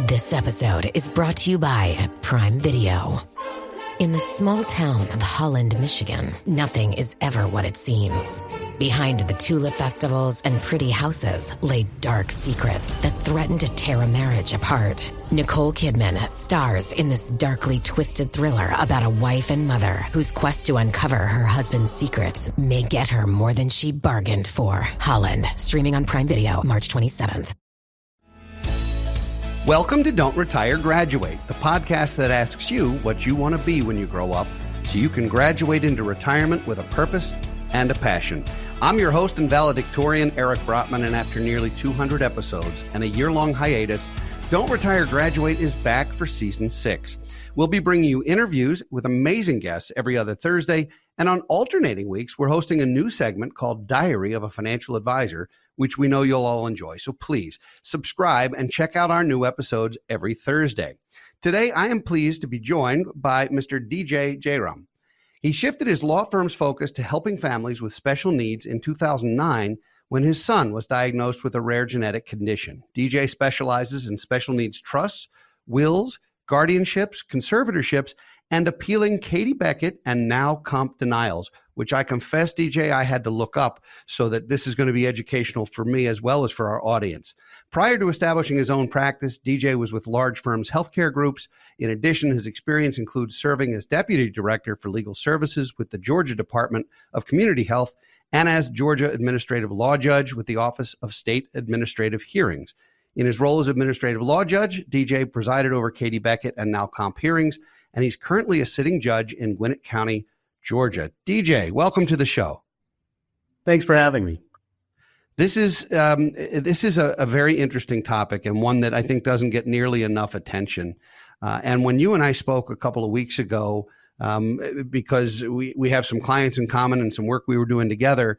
This episode is brought to you by Prime Video. In the small town of Holland, Michigan, nothing is ever what it seems. Behind the tulip festivals and pretty houses lay dark secrets that threaten to tear a marriage apart. Nicole Kidman stars in this darkly twisted thriller about a wife and mother whose quest to uncover her husband's secrets may get her more than she bargained for. Holland, streaming on Prime Video March 27th. Welcome to Don't Retire, Graduate, the podcast that asks you what you want to be when you grow up so you can graduate into retirement with a purpose and a passion. I'm your host and valedictorian, Eric Brotman, and after nearly 200 episodes and a year-long hiatus, Don't Retire, Graduate is back for Season 6. We'll be bringing you interviews with amazing guests every other Thursday, and on alternating weeks, we're hosting a new segment called Diary of a Financial Advisor, which we know you'll all enjoy. So please subscribe and check out our new episodes every Thursday. Today, I am pleased to be joined by Mr. DJ Jeyaram. He shifted his law firm's focus to helping families with special needs in 2009 when his son was diagnosed with a rare genetic condition. DJ specializes in special needs trusts, wills, guardianships, conservatorships, and appealing Katie Beckett and now comp denials, which I confess, DJ, I had to look up so that this is going to be educational for me as well as for our audience. Prior to establishing his own practice, DJ was with large firms' healthcare groups. In addition, his experience includes serving as Deputy Director for Legal Services with the Georgia Department of Community Health and as Georgia Administrative Law Judge with the Office of State Administrative Hearings. In his role as Administrative Law Judge, DJ presided over Katie Beckett and now comp hearings, and he's currently a sitting judge in Gwinnett County, Georgia. DJ, welcome to the show. Thanks for having me. This is a very interesting topic and one that I think doesn't get nearly enough attention. And when you and I spoke a couple of weeks ago, because we have some clients in common and some work we were doing together,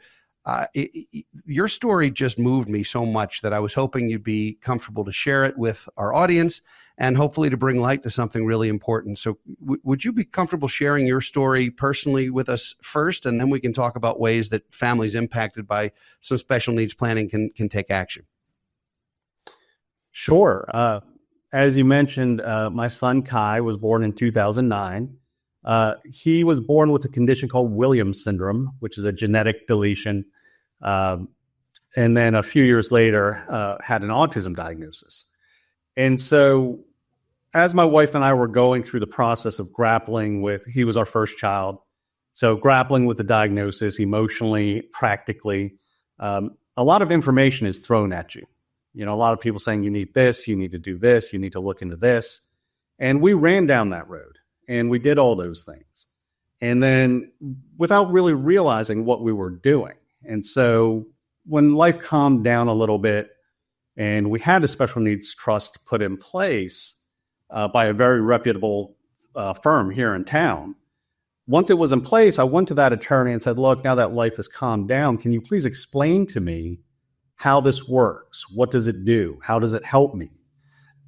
your story just moved me so much that I was hoping you'd be comfortable to share it with our audience and hopefully to bring light to something really important. So would you be comfortable sharing your story personally with us first, and then we can talk about ways that families impacted by some special needs planning can take action? Sure. As you mentioned, my son Kai was born in 2009. He was born with a condition called Williams syndrome, which is a genetic deletion. And then a few years later, had an autism diagnosis. And so as my wife and I were going through the process of grappling with, he was our first child. So grappling with the diagnosis emotionally, practically, a lot of information is thrown at you. You know, a lot of people saying you need this, you need to do this, you need to look into this. And we ran down that road and we did all those things. And then without really realizing what we were doing. And so when life calmed down a little bit and we had a special needs trust put in place by a very reputable firm here in town, once it was in place, I went to that attorney and said, look, now that life has calmed down, can you please explain to me how this works? What does it do? How does it help me?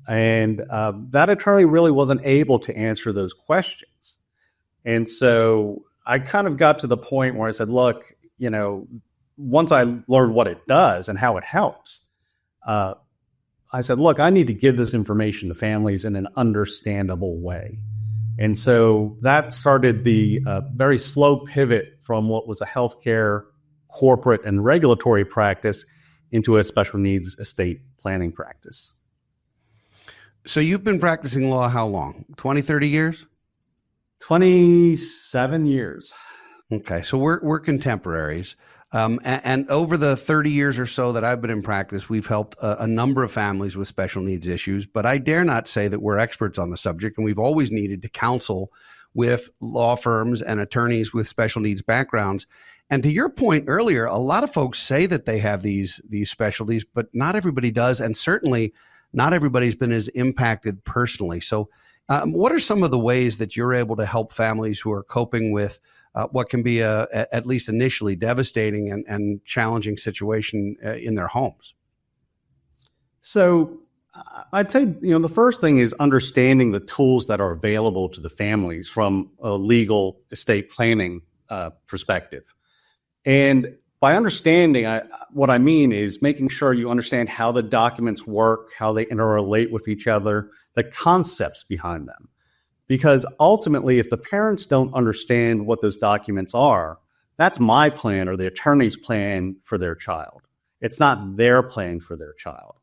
And that attorney really wasn't able to answer those questions. And so I kind of got to the point where I said, look, you know, once I learned what it does and how it helps, I said, look, I need to give this information to families in an understandable way. And so that started the very slow pivot from what was a healthcare, corporate, and regulatory practice into a special needs estate planning practice. So you've been practicing law how long? 20, 30 years? 27 years. Okay, so we're contemporaries. And over the 30 years or so that I've been in practice, we've helped a number of families with special needs issues, but I dare not say that we're experts on the subject, and we've always needed to counsel with law firms and attorneys with special needs backgrounds. And to your point earlier, a lot of folks say that they have these specialties, but not everybody does, and certainly not everybody's been as impacted personally. So what are some of the ways that you're able to help families who are coping with what can be at least initially devastating and challenging situation in their homes? So I'd say, the first thing is understanding the tools that are available to the families from a legal estate planning perspective. And by understanding, what I mean is making sure you understand how the documents work, how they interrelate with each other, the concepts behind them. Because ultimately, if the parents don't understand what those documents are, that's my plan or the attorney's plan for their child. It's not their plan for their child.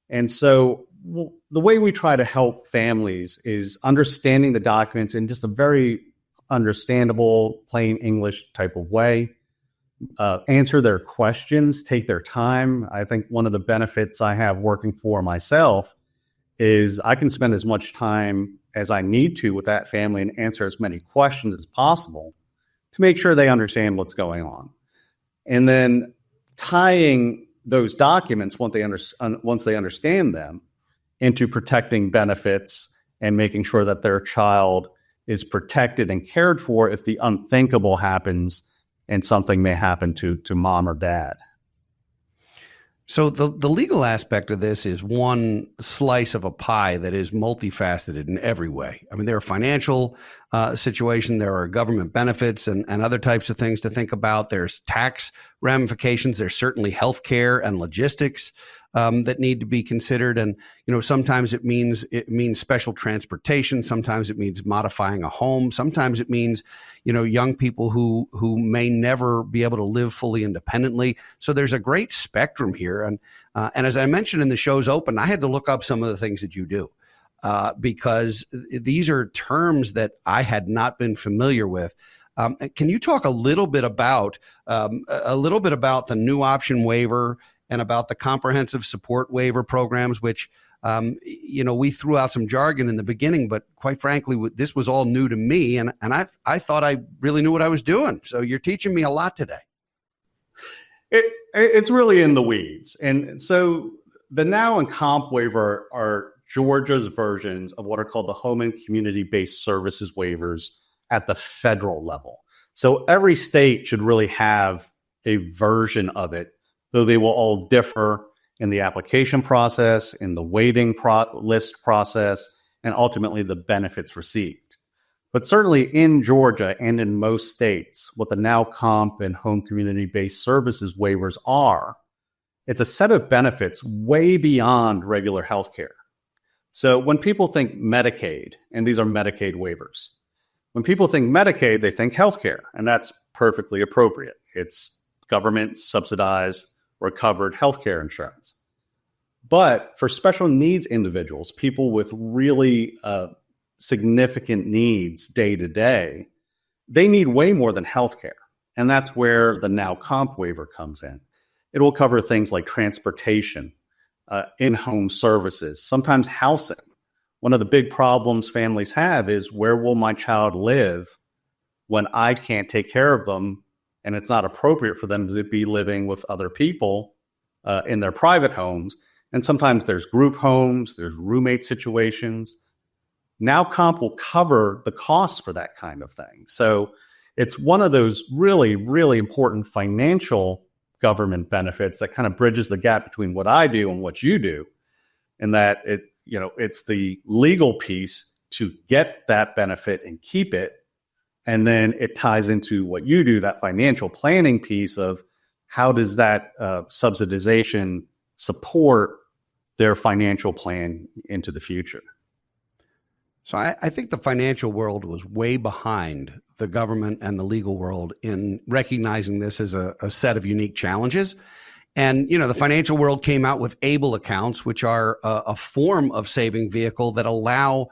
And so the way we try to help families is understanding the documents in just a very understandable, plain English type of way. Answer their questions, take their time. I think one of the benefits I have working for myself is I can spend as much time as I need to with that family and answer as many questions as possible to make sure they understand what's going on. And then tying those documents, once they understand them, into protecting benefits and making sure that their child is protected and cared for if the unthinkable happens and something may happen to mom or dad. So the legal aspect of this is one slice of a pie that is multifaceted in every way. I mean, there are financial situations, there are government benefits and other types of things to think about. There's tax ramifications. There's certainly healthcare and logistics that need to be considered. And, sometimes it means special transportation. Sometimes it means modifying a home. Sometimes it means, young people who may never be able to live fully independently. So there's a great spectrum here. And as I mentioned in the show's open, I had to look up some of the things that you do because these are terms that I had not been familiar with. Can you talk a little bit about the new option waiver and about the comprehensive support waiver programs, which, we threw out some jargon in the beginning, but quite frankly, this was all new to me. And I thought I really knew what I was doing. So you're teaching me a lot today. It's really in the weeds. And so the now and comp waiver are Georgia's versions of what are called the home and community-based services waivers at the federal level. So every state should really have a version of it, though they will all differ in the application process, in the waiting list process, and ultimately the benefits received. But certainly in Georgia and in most states, what the now comp and home community-based services waivers are, it's a set of benefits way beyond regular health care. So when people think Medicaid, and these are Medicaid waivers, when people think Medicaid, they think healthcare, and that's perfectly appropriate. It's government subsidized or covered healthcare insurance. But for special needs individuals, people with really significant needs day to day, they need way more than healthcare. And that's where the now comp waiver comes in. It will cover things like transportation, in-home services, sometimes housing. One of the big problems families have is, where will my child live when I can't take care of them and it's not appropriate for them to be living with other people in their private homes? And sometimes there's group homes, there's roommate situations. Now comp will cover the costs for that kind of thing. So it's one of those really, really important financial government benefits that kind of bridges the gap between what I do and what you do, and that it's the legal piece to get that benefit and keep it. And then it ties into what you do, that financial planning piece of how does that subsidization support their financial plan into the future. So I think the financial world was way behind the government and the legal world in recognizing this as a set of unique challenges. And, the financial world came out with ABLE accounts, which are a form of saving vehicle that allow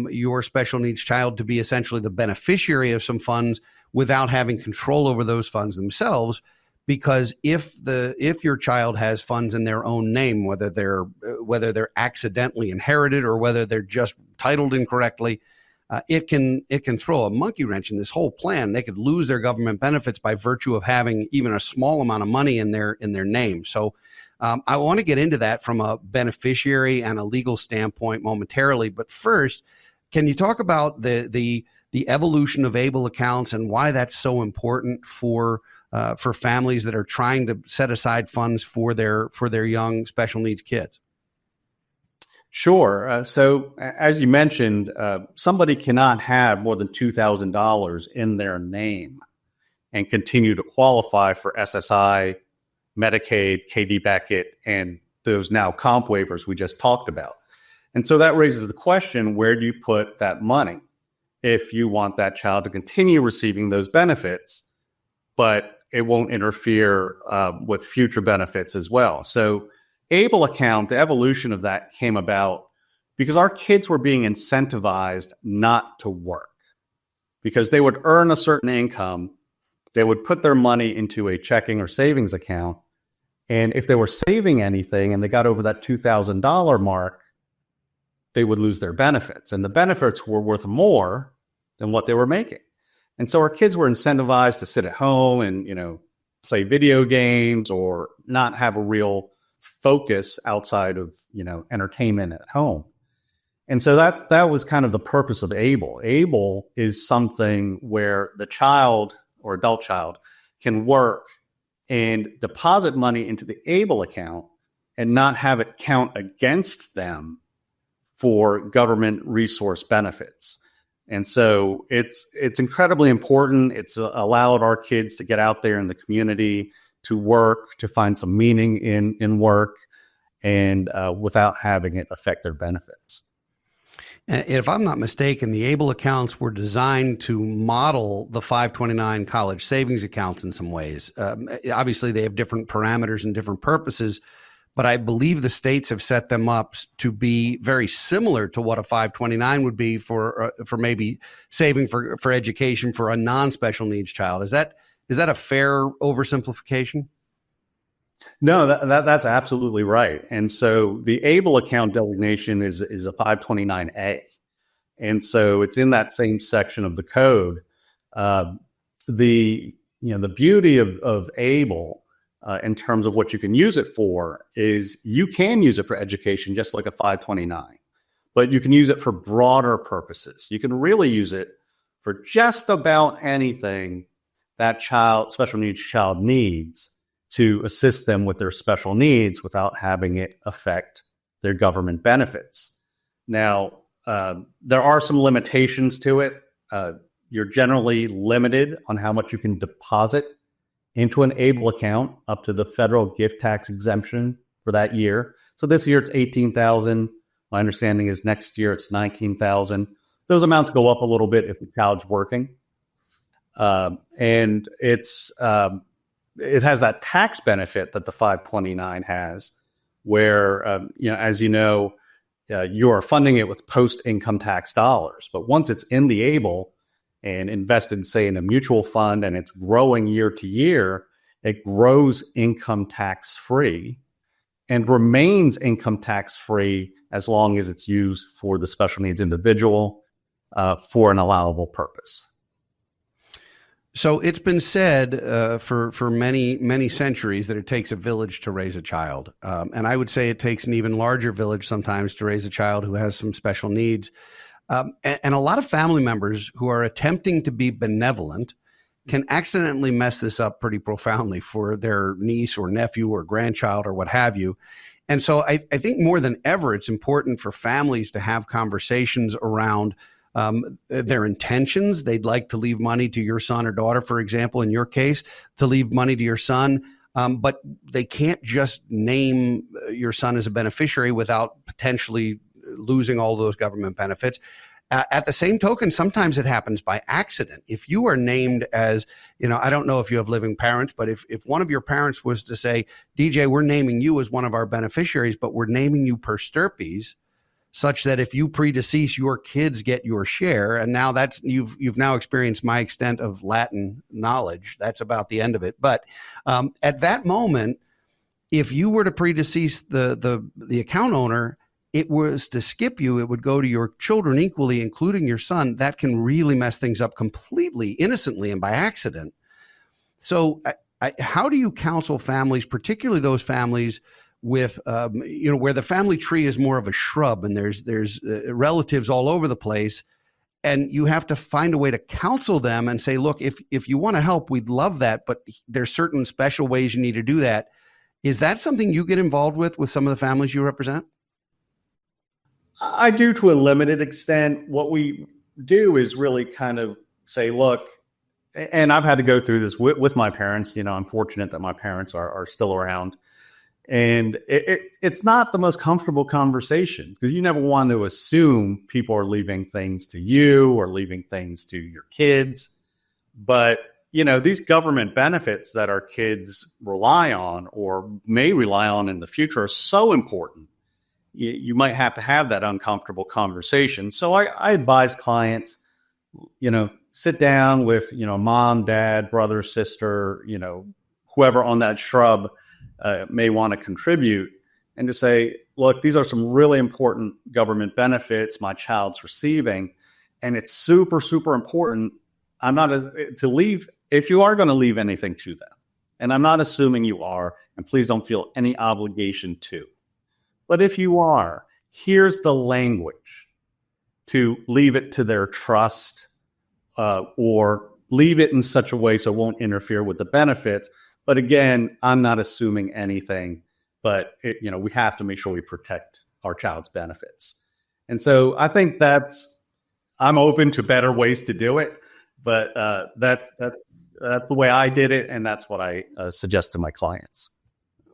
your special needs child to be essentially the beneficiary of some funds without having control over those funds themselves. Because if your child has funds in their own name, whether they're accidentally inherited or whether they're just titled incorrectly, it can throw a monkey wrench in this whole plan. They could lose their government benefits by virtue of having even a small amount of money in their name. So I want to get into that from a beneficiary and a legal standpoint momentarily. But first, can you talk about the evolution of ABLE accounts and why that's so important for families that are trying to set aside funds for their young special needs kids? Sure. So as you mentioned, somebody cannot have more than $2,000 in their name. and continue to qualify for SSI, Medicaid, KD Beckett, and those now comp waivers we just talked about. And so that raises the question, where do you put that money if you want that child to continue receiving those benefits, but it won't interfere with future benefits as well? So ABLE account, the evolution of that came about because our kids were being incentivized not to work, because they would earn a certain income, they would put their money into a checking or savings account, and if they were saving anything and they got over that $2,000 mark, they would lose their benefits. And the benefits were worth more than what they were making. And so our kids were incentivized to sit at home and, play video games or not have a real focus outside of, entertainment at home. And so that was kind of the purpose of ABLE. ABLE is something where the child or adult child can work and deposit money into the ABLE account and not have it count against them for government resource benefits. And so it's incredibly important. It's allowed our kids to get out there in the community, to work, to find some meaning in work, and without having it affect their benefits. If I'm not mistaken, the ABLE accounts were designed to model the 529 college savings accounts in some ways. Obviously, they have different parameters and different purposes, but I believe the states have set them up to be very similar to what a 529 would be for maybe saving for education for a non-special needs child. Is that a fair oversimplification? No, that's absolutely right. And so the ABLE account designation is a 529A. And so it's in that same section of the code. The beauty of ABLE in terms of what you can use it for is you can use it for education just like a 529, but you can use it for broader purposes. You can really use it for just about anything that special needs child needs to assist them with their special needs without having it affect their government benefits. Now, there are some limitations to it. You're generally limited on how much you can deposit into an ABLE account up to the federal gift tax exemption for that year. So this year it's $18,000. My understanding is next year it's $19,000. Those amounts go up a little bit if the child's working. And it has that tax benefit that the 529 has, where, as you know, you are funding it with post-income tax dollars. But once it's in the ABLE and invested, say, in a mutual fund and it's growing year to year, it grows income tax free and remains income tax free as long as it's used for the special needs individual for an allowable purpose. So it's been said for many, many centuries that it takes a village to raise a child. And I would say it takes an even larger village sometimes to raise a child who has some special needs. And a lot of family members who are attempting to be benevolent can accidentally mess this up pretty profoundly for their niece or nephew or grandchild or what have you. And so I think more than ever, it's important for families to have conversations around their intentions. They'd like to leave money to your son or daughter, for example, in your case, to leave money to your son. But they can't just name your son as a beneficiary without potentially losing all those government benefits. At the same token, sometimes it happens by accident. If you are named as, I don't know if you have living parents, but if one of your parents was to say, DJ, we're naming you as one of our beneficiaries, but we're naming you per stirpes, such that if you predecease, your kids get your share. And now you've now experienced my extent of Latin knowledge. That's about the end of it. But at that moment, if you were to predecease the account owner, it was to skip you, it would go to your children equally, including your son. That can really mess things up completely innocently and by accident. So how do you counsel families, particularly those families with, where the family tree is more of a shrub and there's relatives all over the place, and you have to find a way to counsel them and say, look, if you want to help, we'd love that, but there's certain special ways you need to do that. Is that something you get involved with some of the families you represent? I do to a limited extent. What we do is really kind of say, look, and I've had to go through this with my parents. I'm fortunate that my parents are still around. And it's not the most comfortable conversation because you never want to assume people are leaving things to you or leaving things to your kids. But, these government benefits that our kids rely on or may rely on in the future are so important. You might have to have that uncomfortable conversation. So I advise clients, sit down with, mom, dad, brother, sister, whoever on that shrub may want to contribute, and to say, look, these are some really important government benefits my child's receiving. And it's super, super important. I'm not to leave, if you are going to leave anything to them, and I'm not assuming you are, and please don't feel any obligation to, but if you are, here's the language to leave it to their trust, or leave it in such a way so it won't interfere with the benefits. But again, I'm not assuming anything, but we have to make sure we protect our child's benefits. And so I think I'm open to better ways to do it, but that's the way I did it, and that's what I suggest to my clients.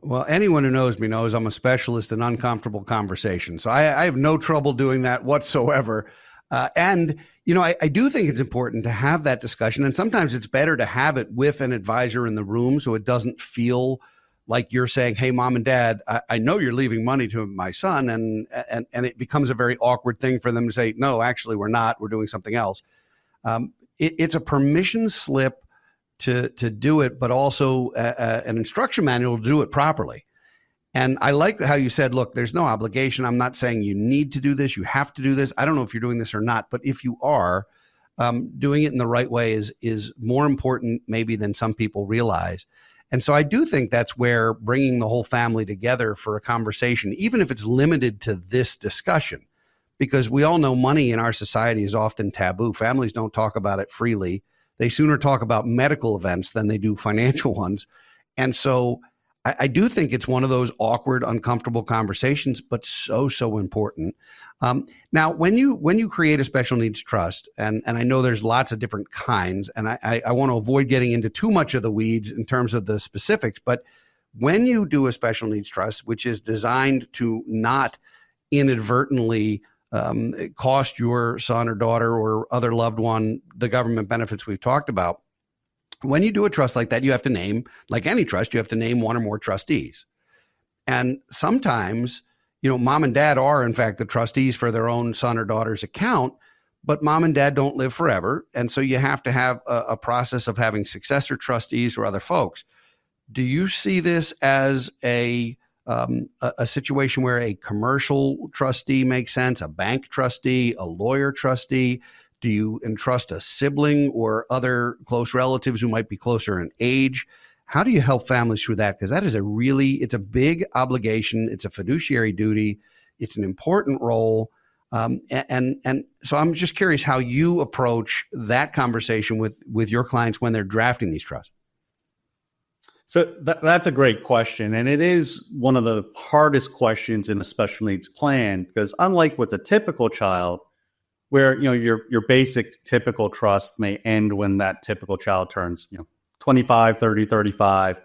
Well, anyone who knows me knows I'm a specialist in uncomfortable conversation, so I have no trouble doing that whatsoever. And I do think it's important to have that discussion, and sometimes it's better to have it with an advisor in the room so it doesn't feel like you're saying, hey, mom and dad, I know you're leaving money to my son, and it becomes a very awkward thing for them to say, no, actually, we're not. We're doing something else. It's a permission slip to do it, but also an instruction manual to do it properly. And I like how you said, look, there's no obligation. I'm not saying you need to do this. You have to do this. I don't know if you're doing this or not, but if you are, doing it in the right way is more important maybe than some people realize. And so I do think that's where bringing the whole family together for a conversation, even if it's limited to this discussion, because we all know money in our society is often taboo. Families don't talk about it freely. They sooner talk about medical events than they do financial ones. And so I do think it's one of those awkward, uncomfortable conversations, but so important. Now, when you create a special needs trust, and I know there's lots of different kinds, and I want to avoid getting into too much of the weeds in terms of the specifics, but when you do a special needs trust, which is designed to not inadvertently cost your son or daughter or other loved one the government benefits we've talked about, when you do a trust like that, you have to name, like any trust, you have to name one or more trustees. And sometimes, mom and dad are, in fact, the trustees for their own son or daughter's account, but mom and dad don't live forever. And so you have to have a process of having successor trustees or other folks. Do you see this as a situation where a commercial trustee makes sense, a bank trustee, a lawyer trustee? Do you entrust a sibling or other close relatives who might be closer in age? How do you help families through that? Because that is it's a big obligation. It's a fiduciary duty. It's an important role. And so I'm just curious how you approach that conversation with your clients when they're drafting these trusts. So that's a great question. And it is one of the hardest questions in a special needs plan, because unlike with a typical child, where your basic typical trust may end when that typical child turns 25, 30, 35,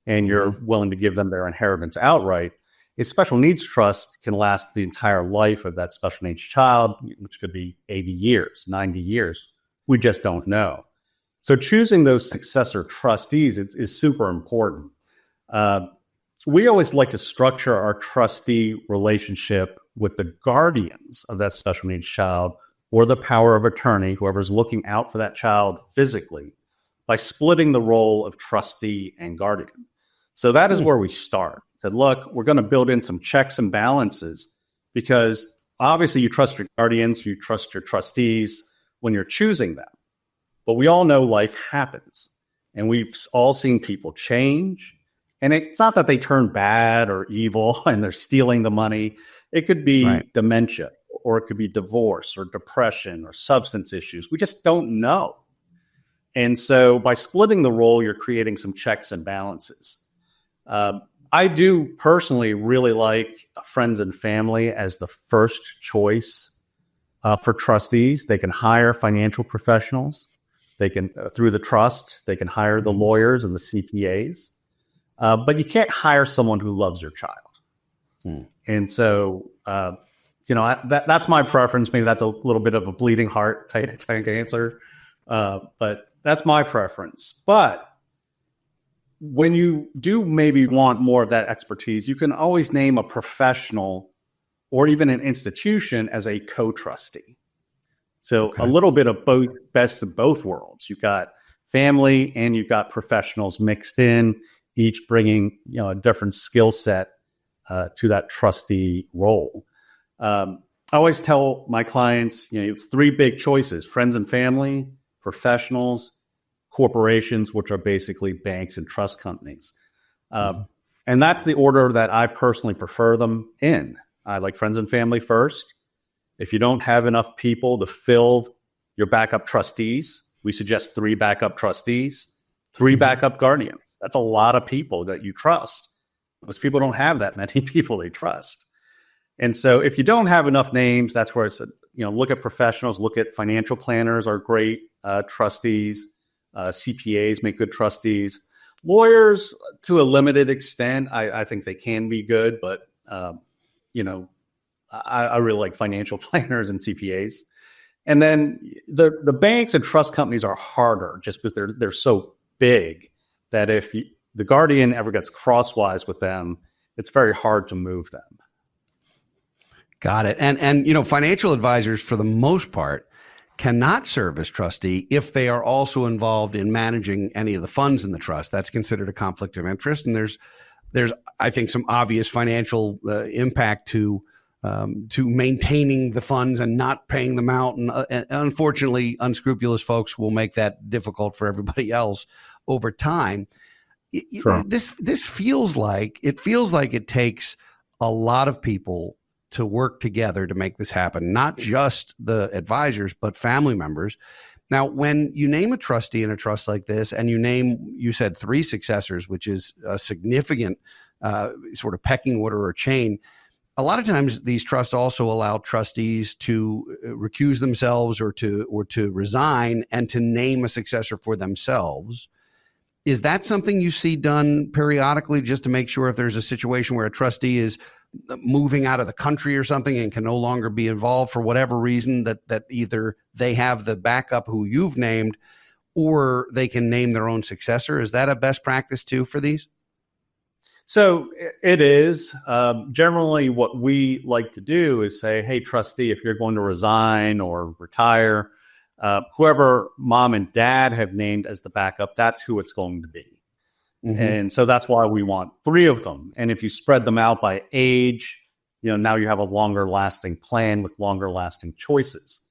and you're willing to give them their inheritance outright, a special needs trust can last the entire life of that special needs child, which could be 80 years, 90 years. We just don't know. So choosing those successor trustees is super important. We always like to structure our trustee relationship with the guardians of that special needs child, or the power of attorney, whoever's looking out for that child physically, by splitting the role of trustee and guardian. So that is where we start. Said, look, we're going to build in some checks and balances, because obviously you trust your guardians, you trust your trustees when you're choosing them. But we all know life happens, and we've all seen people change. And it's not that they turn bad or evil and they're stealing the money. It could be dementia, or it could be divorce or depression or substance issues. We just don't know. And so by splitting the role, you're creating some checks and balances. I do personally really like friends and family as the first choice for trustees. They can hire financial professionals They can, through the trust, they can hire the lawyers and the CPAs. But you can't hire someone who loves your child. And so, that's my preference. Maybe that's a little bit of a bleeding heart type answer. But that's my preference. But when you do maybe want more of that expertise, you can always name a professional or even an institution as a co-trustee. So a little bit of both, best of both worlds. You've got family and you've got professionals mixed in, each bringing a different skill set to that trustee role. I always tell my clients, it's three big choices: friends and family, professionals, corporations, which are basically banks and trust companies. And that's the order that I personally prefer them in. I like friends and family first. If you don't have enough people to fill your backup trustees, we suggest 3 backup trustees, 3 backup guardians. That's a lot of people that you trust. Most people don't have that many people they trust. And so if you don't have enough names, that's where it's, look at professionals, look at financial planners are great trustees. CPAs make good trustees. Lawyers, to a limited extent, I think they can be good, but, I really like financial planners and CPAs. And then the banks and trust companies are harder just because they're so big that if the guardian ever gets crosswise with them, it's very hard to move them. Got it. And financial advisors, for the most part, cannot serve as trustee if they are also involved in managing any of the funds in the trust. That's considered a conflict of interest. And there's I think, some obvious financial impact to maintaining the funds and not paying them out. And unfortunately, unscrupulous folks will make that difficult for everybody else over time. Sure. This feels like it takes a lot of people to work together to make this happen, not just the advisors, but family members. Now, when you name a trustee in a trust like this, and you said 3 successors, which is a significant sort of pecking order or chain, a lot of times these trusts also allow trustees to recuse themselves or to resign and to name a successor for themselves. Is that something you see done periodically, just to make sure if there's a situation where a trustee is moving out of the country or something and can no longer be involved for whatever reason, that either they have the backup who you've named or they can name their own successor? Is that a best practice too for these? So it is. Generally, what we like to do is say, hey, trustee, if you're going to resign or retire, whoever mom and dad have named as the backup, that's who it's going to be. Mm-hmm. And so that's why we want 3 of them. And if you spread them out by age, now you have a longer lasting plan with longer lasting choices.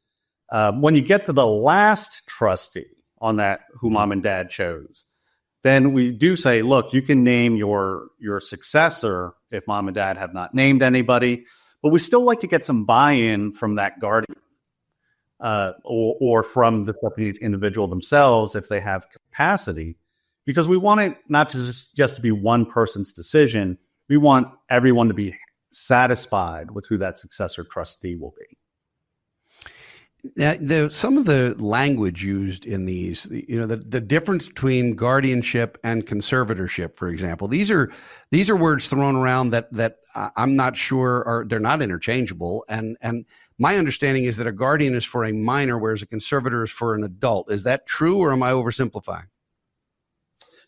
When you get to the last trustee on that, who mom and dad chose, then we do say, look, you can name your successor if mom and dad have not named anybody, but we still like to get some buy-in from that guardian or from the trustee individual themselves if they have capacity, because we want it not to just to be one person's decision. We want everyone to be satisfied with who that successor trustee will be. Some of the language used in these, the difference between guardianship and conservatorship, for example, these are words thrown around that I'm not sure they're not interchangeable. And my understanding is that a guardian is for a minor, whereas a conservator is for an adult. Is that true, or am I oversimplifying?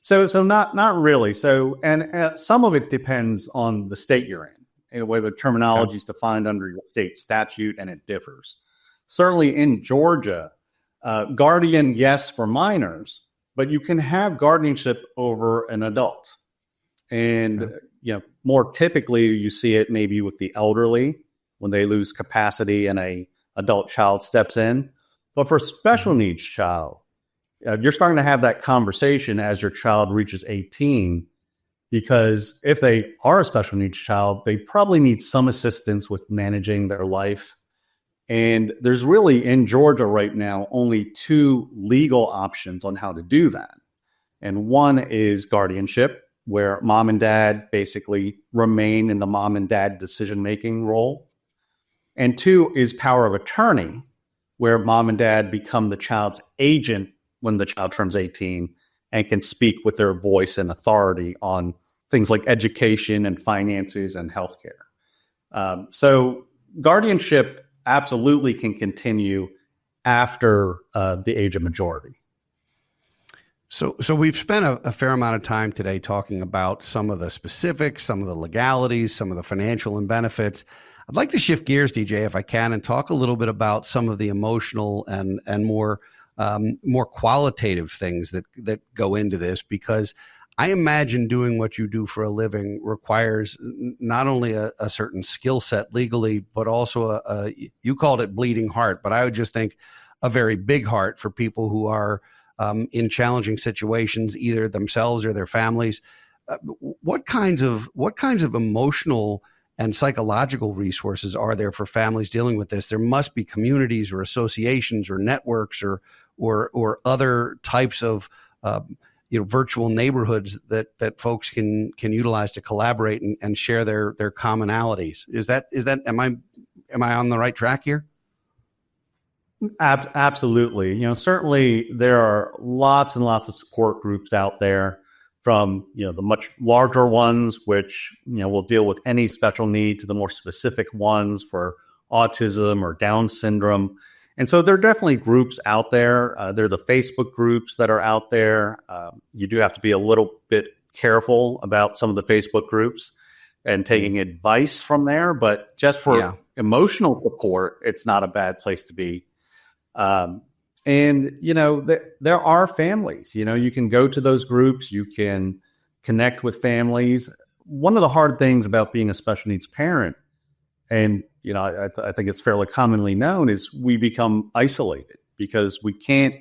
So not really. So, and some of it depends on the state you're in, where the terminology is defined under your state statute, and it differs. Certainly in Georgia, guardian, yes, for minors, but you can have guardianship over an adult. And, more typically you see it maybe with the elderly when they lose capacity and a adult child steps in. But for special needs child, you're starting to have that conversation as your child reaches 18, because if they are a special needs child, they probably need some assistance with managing their life. And there's really, in Georgia right now, only 2 legal options on how to do that. And one is guardianship, where mom and dad basically remain in the mom and dad decision-making role. And 2 is power of attorney, where mom and dad become the child's agent when the child turns 18 and can speak with their voice and authority on things like education and finances and healthcare. So guardianship absolutely can continue after the age of majority. So we've spent a fair amount of time today talking about some of the specifics, some of the legalities, some of the financial and benefits. I'd like to shift gears, DJ, if I can, and talk a little bit about some of the emotional and more qualitative things that go into this, because I imagine doing what you do for a living requires not only a certain skill set legally, but also you called it bleeding heart, but I would just think a very big heart for people who are in challenging situations, either themselves or their families. What kinds of emotional and psychological resources are there for families dealing with this? There must be communities or associations or networks or other types of virtual neighborhoods that folks can utilize to collaborate and share their commonalities. Is that am I on the right track here? Absolutely. Certainly there are lots and lots of support groups out there, from the much larger ones, which will deal with any special need, to the more specific ones for autism or Down syndrome. And so there are definitely groups out there. There are the Facebook groups that are out there. You do have to be a little bit careful about some of the Facebook groups and taking advice from there. But just for emotional support, it's not a bad place to be. There are families, you can go to those groups, you can connect with families. One of the hard things about being a special needs parent, and, I think it's fairly commonly known, is we become isolated because we can't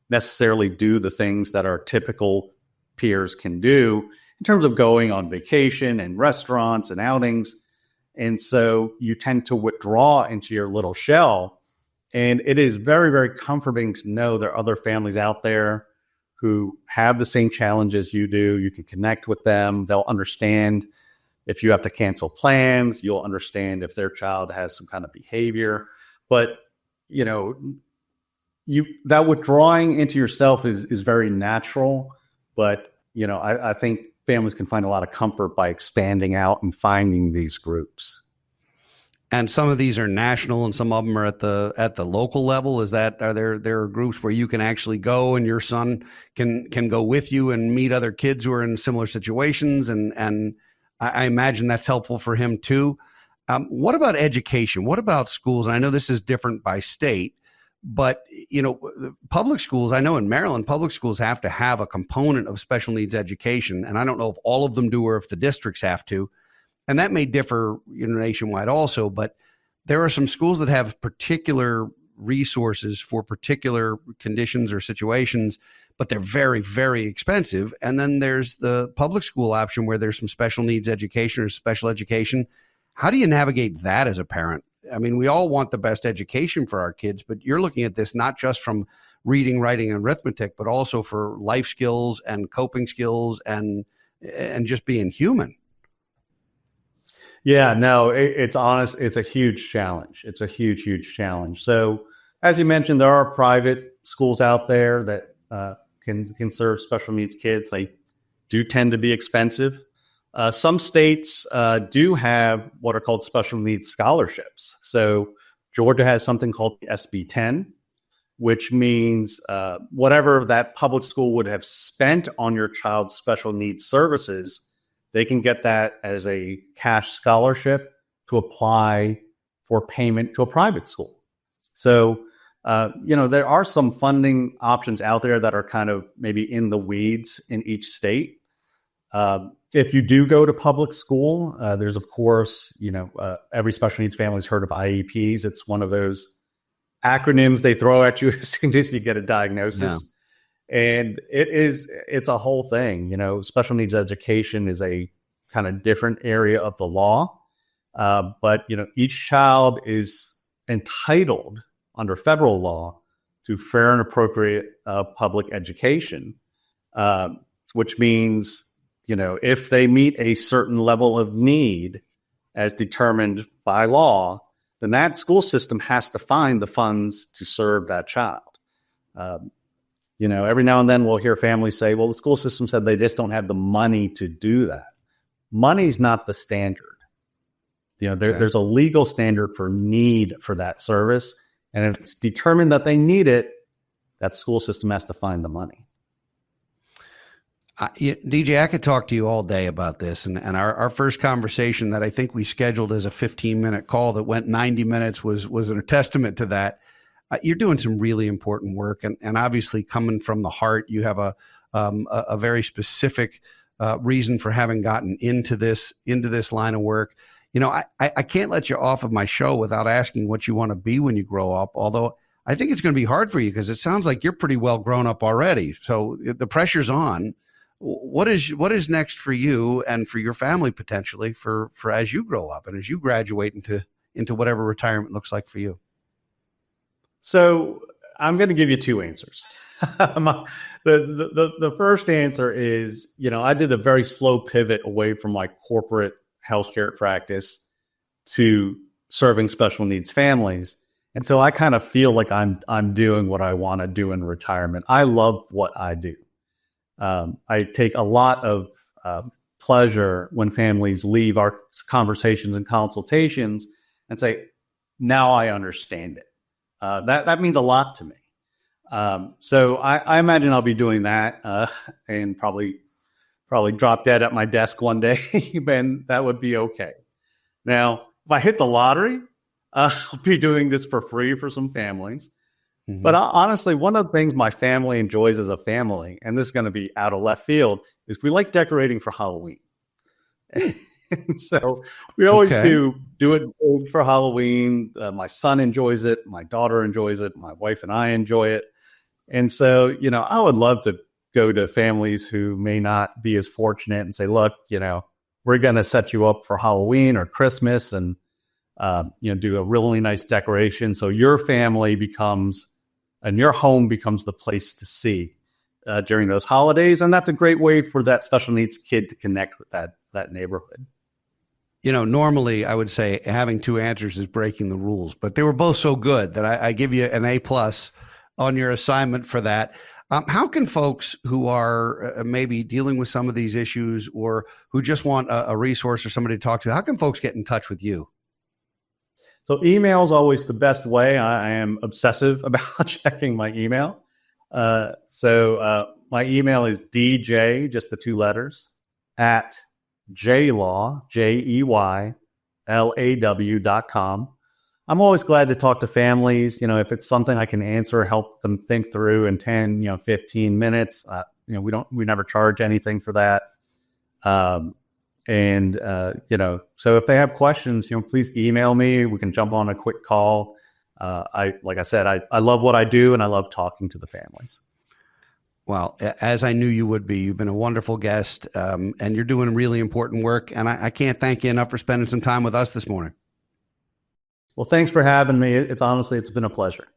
necessarily do the things that our typical peers can do in terms of going on vacation and restaurants and outings. And so you tend to withdraw into your little shell. And it is very, very comforting to know there are other families out there who have the same challenges you do. You can connect with them. They'll understand if you have to cancel plans. You'll understand if their child has some kind of behavior. But, that withdrawing into yourself is very natural. But, I think families can find a lot of comfort by expanding out and finding these groups. And some of these are national, and some of them are at the local level. Are there groups where you can actually go and your son can go with you and meet other kids who are in similar situations? And I imagine that's helpful for him too. What about education? What about schools? And I know this is different by state, but public schools, I know in Maryland, public schools have to have a component of special needs education. And I don't know if all of them do or if the districts have to. And that may differ nationwide also, but there are some schools that have particular resources for particular conditions or situations, but they're very, very expensive. And then there's the public school option where there's some special needs education or special education. How do you navigate that as a parent? I mean, we all want the best education for our kids, but you're looking at this not just from reading, writing, and arithmetic, but also for life skills and coping skills and just being human. Yeah, no, it's honest. It's a huge challenge. It's a huge, huge challenge. So as you mentioned, there are private schools out there that can serve special needs kids. They do tend to be expensive. Some states do have what are called special needs scholarships. So Georgia has something called the SB 10, which means whatever that public school would have spent on your child's special needs services, they can get that as a cash scholarship to apply for payment to a private school. So, there are some funding options out there that are kind of maybe in the weeds in each state. If you do go to public school, there's, of course, every special needs family has heard of IEPs. It's one of those acronyms they throw at you as soon as you get a diagnosis. Yeah. And it's a whole thing. Special needs education is a kind of different area of the law. But each child is entitled under federal law to fair and appropriate public education, which means, if they meet a certain level of need as determined by law, then that school system has to find the funds to serve that child. Every now and then we'll hear families say, well, the school system said they just don't have the money to do that. Money's not the standard. There's a legal standard for need for that service. And if it's determined that they need it, that school system has to find the money. DJ, I could talk to you all day about this. And our first conversation that I think we scheduled as a 15-minute call that went 90 minutes was a testament to that. You're doing some really important work. And obviously coming from the heart, you have a very specific reason for having gotten into this line of work. I can't let you off of my show without asking what you want to be when you grow up, although I think it's going to be hard for you because it sounds like you're pretty well grown up already. So the pressure's on. What is next for you and for your family potentially for as you grow up and as you graduate into whatever retirement looks like for you? So I'm going to give you two answers. The first answer is, I did a very slow pivot away from my corporate healthcare practice to serving special needs families. And so I kind of feel like I'm doing what I want to do in retirement. I love what I do. I take a lot of pleasure when families leave our conversations and consultations and say, now I understand it. That means a lot to me. So I imagine I'll be doing that and probably drop dead at my desk one day, and that would be okay. Now, if I hit the lottery, I'll be doing this for free for some families. Mm-hmm. But honestly, one of the things my family enjoys as a family, and this is going to be out of left field, is we like decorating for Halloween. And so we always do it for Halloween. My son enjoys it. My daughter enjoys it. My wife and I enjoy it. And so, I would love to go to families who may not be as fortunate and say, look, we're going to set you up for Halloween or Christmas and, do a really nice decoration. So your family and your home becomes the place to see during those holidays. And that's a great way for that special needs kid to connect with that neighborhood. Normally I would say having two answers is breaking the rules, but they were both so good that I give you an A+ on your assignment for that. How can folks who are maybe dealing with some of these issues or who just want a resource or somebody to talk to, how can folks get in touch with you? So email is always the best way. I am obsessive about checking my email. So my email is DJ, just the two letters, at jeylaw, JEYLAW.com. I'm always glad to talk to families. If it's something I can answer, help them think through in 10, 15 minutes. We never charge anything for that. So if they have questions, please email me. We can jump on a quick call. Like I said, I love what I do and I love talking to the families. Well, as I knew you would be, you've been a wonderful guest, and you're doing really important work. And I can't thank you enough for spending some time with us this morning. Well, thanks for having me. It's been a pleasure.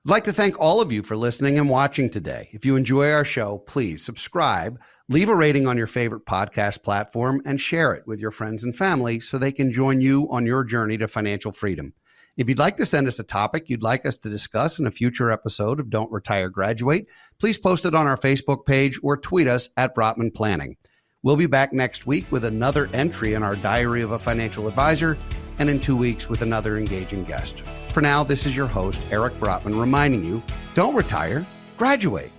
I'd like to thank all of you for listening and watching today. If you enjoy our show, please subscribe, leave a rating on your favorite podcast platform, and share it with your friends and family so they can join you on your journey to financial freedom. If you'd like to send us a topic you'd like us to discuss in a future episode of Don't Retire, Graduate, please post it on our Facebook page or tweet us at Brotman Planning. We'll be back next week with another entry in our Diary of a Financial Advisor, and in 2 weeks with another engaging guest. For now, this is your host, Eric Brotman, reminding you, don't retire, graduate.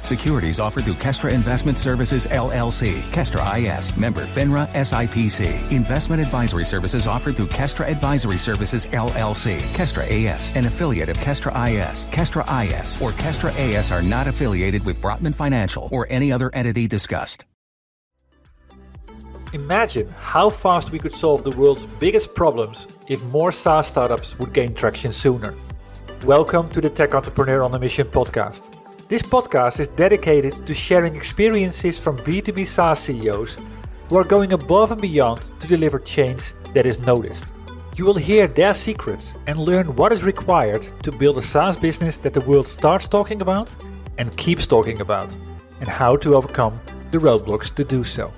Securities offered through Kestra Investment Services, LLC. Kestra IS. Member FINRA SIPC. Investment advisory services offered through Kestra Advisory Services, LLC. Kestra AS. An affiliate of Kestra IS. Kestra IS or Kestra AS are not affiliated with Brotman Financial or any other entity discussed. Imagine how fast we could solve the world's biggest problems if more SaaS startups would gain traction sooner. Welcome to the Tech Entrepreneur on a Mission podcast. This podcast is dedicated to sharing experiences from B2B SaaS CEOs who are going above and beyond to deliver change that is noticed. You will hear their secrets and learn what is required to build a SaaS business that the world starts talking about and keeps talking about, and how to overcome the roadblocks to do so.